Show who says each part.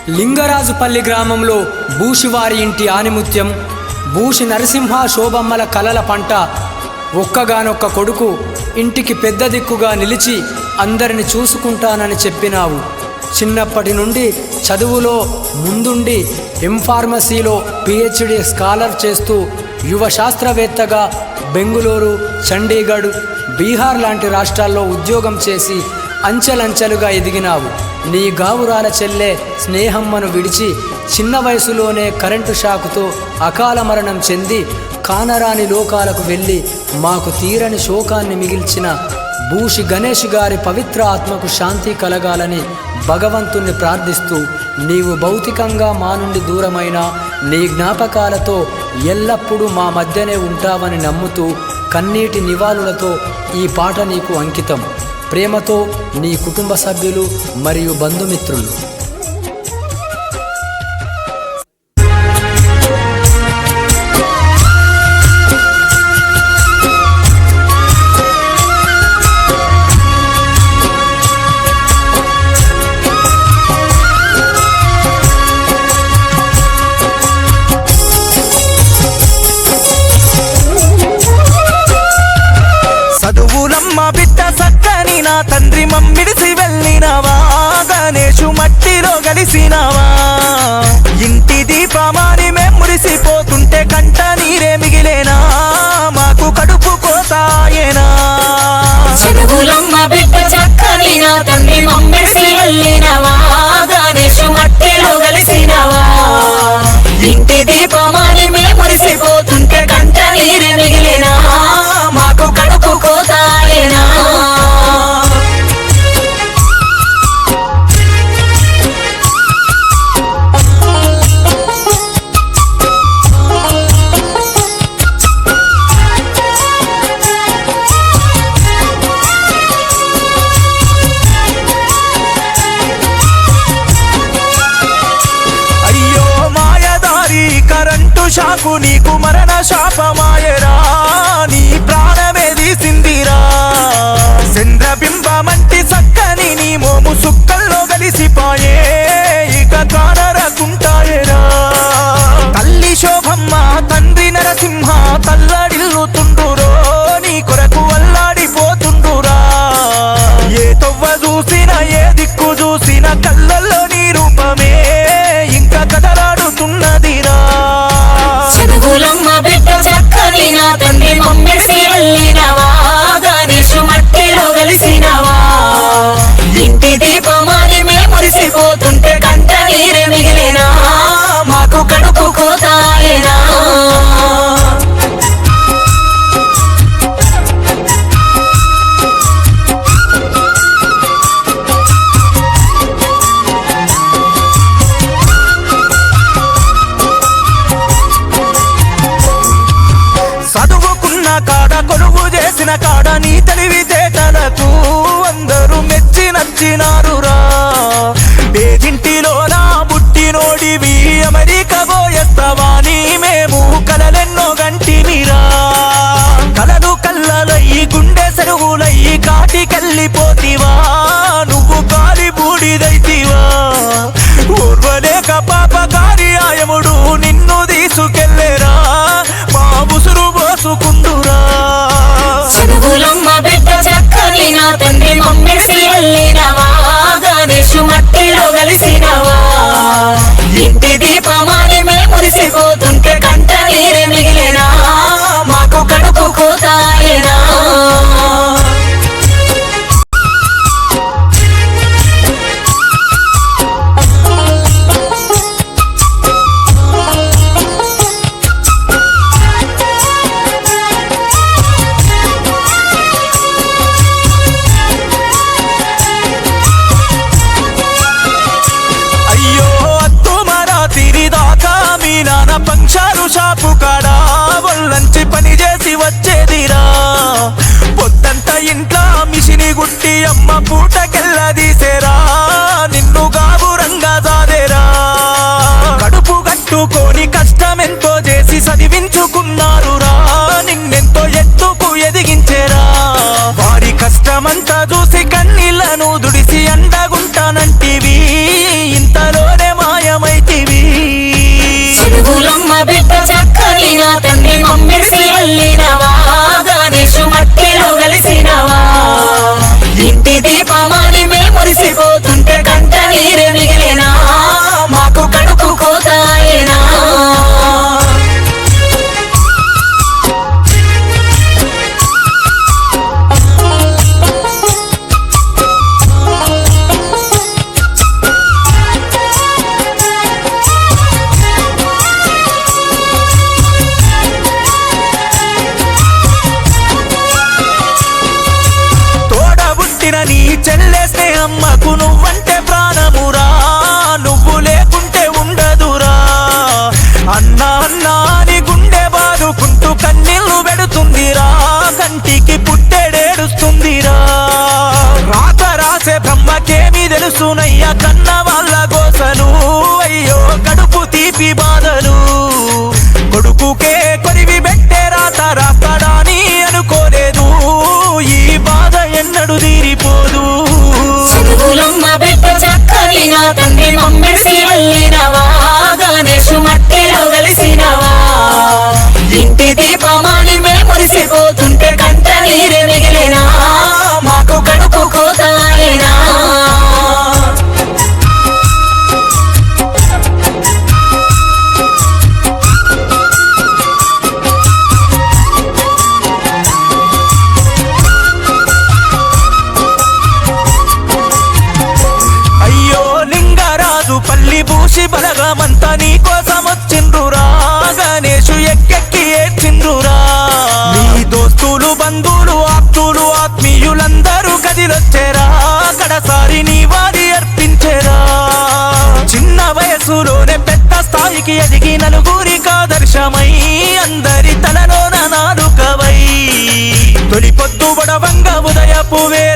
Speaker 1: లింగరాజుపల్లి గ్రామంలో బూషివారి ఇంటి ఆనిముత్యం బూషి నరసింహ శోభమ్మల కలల పంట ఒక్కగానొక్క కొడుకు ఇంటికి పెద్ద దిక్కుగా నిలిచి అందరిని చూసుకుంటానని చెప్పినావు. చిన్నప్పటి నుండి చదువులో ముందుండి ఎంఫార్మసీలో పిహెచ్డి స్కాలర్ చేస్తూ యువ శాస్త్రవేత్తగా బెంగుళూరు, చండీగఢ్, బీహార్ లాంటి రాష్ట్రాల్లో ఉద్యోగం చేసి అంచెలంచెలుగా ఎదిగినావు. నీ గావురాల చెల్లె స్నేహమ్మను విడిచి చిన్న వయసులోనే కరెంటు షాకుతో అకాల మరణం చెంది కానరాని లోకాలకు వెళ్ళి మాకు తీరని శోకాన్ని మిగిల్చిన బూషి గణేష్ గారి పవిత్ర ఆత్మకు శాంతి కలగాలని భగవంతుణ్ణి ప్రార్థిస్తూ నీవు భౌతికంగా మా నుండి దూరమైన నీ జ్ఞాపకాలతో ఎల్లప్పుడూ మా మధ్యనే ఉంటావని నమ్ముతూ కన్నీటి నివాళులతో ఈ పాట నీకు అంకితం. ప్రేమతో నీ కుటుంబ సభ్యులు మరియు బంధుమిత్రులు.
Speaker 2: నా తండ్రి మమ్మిడిసి వెళ్ళినవా, గణేషు మట్టిలో గలిసినవా, ఇంటి దీపమాని మేము మురిసిపోతుంటే కంట నీరే మిగిలేనా, మాకు కడుపు కోసాయేనా.
Speaker 3: చదువులమ్మ బిడ్డ చక్కని నా తండ్రి మమ్మిడిసి వెళ్ళినవా, గణేషు మట్టిలో గలిసినవా, ఇంటి దీపమాని మేము మురిసిపోతుంటే కంట నీరే మిగిలేనా, మాకు కడుపు కోసాయేనా.
Speaker 2: షాకు నీకు మరణ శాపమాయరా, నీ ప్రాణమే తీసిందిరా, చంద్రబింబమంటి చక్కని నీ మోము సుక్కల్లో కలిసిపోయే ఇక కానరకుంటాయేరా. తల్లి శోభమ్మ తండ్రి నరసింహ తల్లడిల్లుతుండురో, నీ కొరకు అల్లాడిపోతుండురా, ఏ తొవ్వ చూసినా ఏ దిక్కు చూసిన కళ్ళల్లో నీ రూపమే ఇంకా కదలాడుతున్నదిరా.
Speaker 3: చదువులమ్మ బిడ్డ చక్కని నా తండ్రి మమ్మిడిసి వెళ్ళినవా, గణేషు మట్టిలో కలిసినవా, ఇంటి దీపమాని మేము మురిసిపోతుంటే కంట నీరే మిగిలినా, మాకు కడుపు కోతాయేనా.
Speaker 2: కొలువు చేసిన కాడ నీ తెలివితేటలకు అందరూ మెచ్చి నచ్చినారురా. పేదింటిలో నా బుట్టినోడివి అమెరికా పోయేస్తావా నీ మేము కలలెన్నో గంటిమిరా. కలలు కళ్ళలయ్యి గుండె సెరువులయ్యి కాటికెళ్ళిపోతివా, నువ్వు కాలి బూడిదైతివా. ఓర్వలేక పాప కార్యాయముడు నిన్ను తీసుకెళ్ళేరా, మా ఉసురు పోసుకుందురా.
Speaker 3: చదువులమ్మ బిడ్డ చక్కని నా తండ్రి మమ్మిడిసి వెళ్ళినవా, గణేషు మట్టిలో కలిసినవా, ఇంటి దీపమాని మేము మురిసిపోతుంటే కంట నీరే మిగిలినా, మాకు కడుపు కోతాయేనా.
Speaker 2: పంచారు షాపు కాడా ఒళ్ళంచి పని చేసి వచ్చేదిరా, పొద్దంతా ఇంట్లో మిషిని గుట్టి అమ్మ పూటకెళ్ళదీసేరా, నిన్ను గాబురంగా సాదేరా. కడుపు కట్టుకొని కష్టమెంతో చేసి చదివించుకున్నారురా, నిన్నెంతో ఎత్తుకు ఎదిగించేరా. వారి కష్టమంతా చూసి కన్నీళ్లను దుడిసి అండగుంటానంటివి, ఇంతలోనే మాయ కన్న వాళ్ళ గోసను అయ్యో కడుపు తీపి బాధలు కొడుకుకే కొరివి పెట్టే రాత రాస్తాడాని అనుకోలేదు ఈ బాధ ఎన్నడు తీరిపోదు
Speaker 3: చదువులమ్మ బిడ్డ చక్కని నా తండ్రి మమ్మెసి వెళ్ళినవా గణేషు మట్టిలో కలిసినవా ఇంటి దీపమాని మే మురిసిపోతుంటే కంట నీరు మిగిలినా మాకు కడుపు కోతాయినా
Speaker 2: అయ్యో లింగరాజు పల్లి భూషి బలగమంతా నీ కోసం వచ్చిండ్రురా గణేషు ఎక్కెక్కి ఏడ్చిండ్రురా నీ దోస్తులు బంధువులు ఆప్తులు ఆత్మీయులందరూ కదిలొచ్చేరా కడసారి నీ వారి అర్పించేరా చిన్న వయసులోనే పెద్ద స్థాయికి ఎదిగి నలుగురికి ఆదర్శమై అందరి తలలోన నాలుకవై తొలి పొద్దు బడవంగ ఉదయపు వేళ